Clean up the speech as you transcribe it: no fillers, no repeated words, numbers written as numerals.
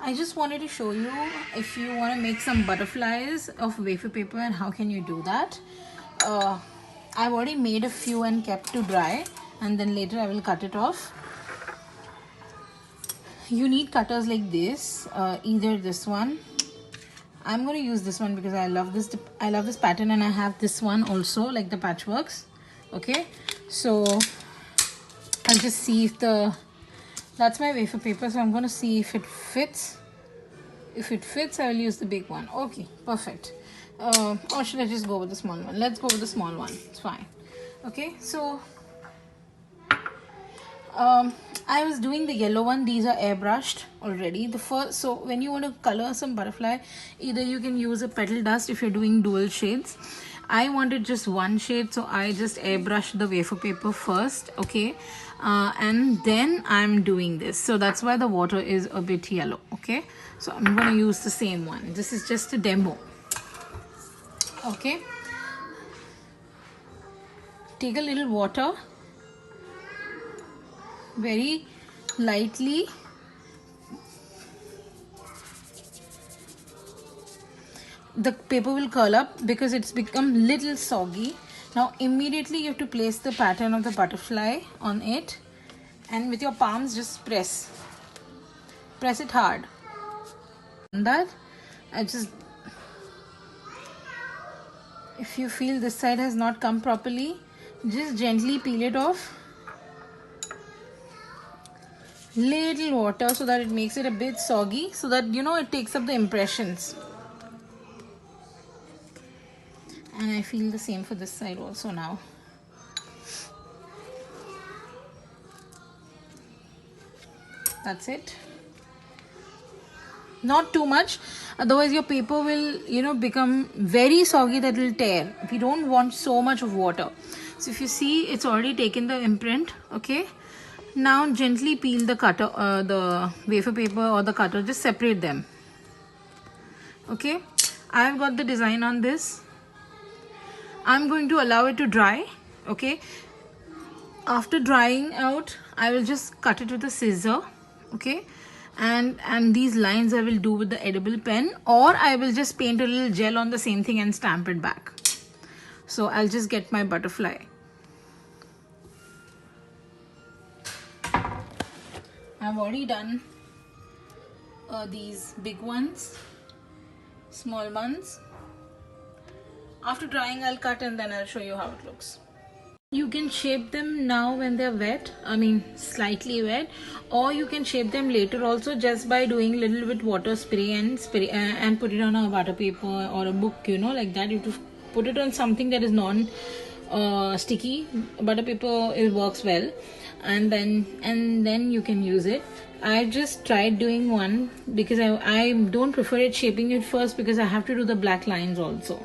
I just wanted to show you if you want to make some butterflies of wafer paper and how can you do that. I've already made a few and kept to dry, and then later I will cut it off. You need cutters like this, either this one. I'm going to use this one because I love this pattern, and I have this one also, like the patchworks. Okay, so I'll just see if that's my wafer paper, so I'm going to see if it fits. If it fits, I will use the big one. Okay, perfect. Or should I just go with the small one? Let's go with the small one. It's fine. Okay, so I was doing the yellow one. These are airbrushed already. So when you want to color some butterfly, either you can use a petal dust if you're doing dual shades. I wanted just one shade, so I just airbrushed the wafer paper first. Okay, and then I'm doing this, so that's why the water is a bit yellow. Okay, so I'm going to use the same one. This is just a demo. Okay, take a little water, very lightly. The paper will curl up because it's become little soggy. Now immediately you have to place the pattern of the butterfly on it, and with your palms just press it hard. And that if you feel this side has not come properly, just gently peel it off. Little water so that it makes it a bit soggy, so that it takes up the impressions. And I feel the same for this side also now. That's it. Not too much, otherwise your paper will become very soggy, that will tear. We don't want so much of water. So if you see, it's already taken the imprint. Okay, now gently peel the cutter, the wafer paper or the cutter, just separate them. Okay, I've got the design on this. I'm going to allow it to dry. Okay, after drying out, I will just cut it with a scissor. Okay, and these lines I will do with the edible pen, or I will just paint a little gel on the same thing and stamp it back. So I'll just get my butterfly. I've already done these big ones, small ones. After drying, I'll cut and then I'll show you how it looks. You can shape them now when they're wet, I mean slightly wet, or you can shape them later also just by doing a little bit water spray and put it on a butter paper or a book, like that. You have to put it on something that is non-sticky. Butter paper, it works well, and then you can use it. I just tried doing one because I don't prefer it shaping it first, because I have to do the black lines also.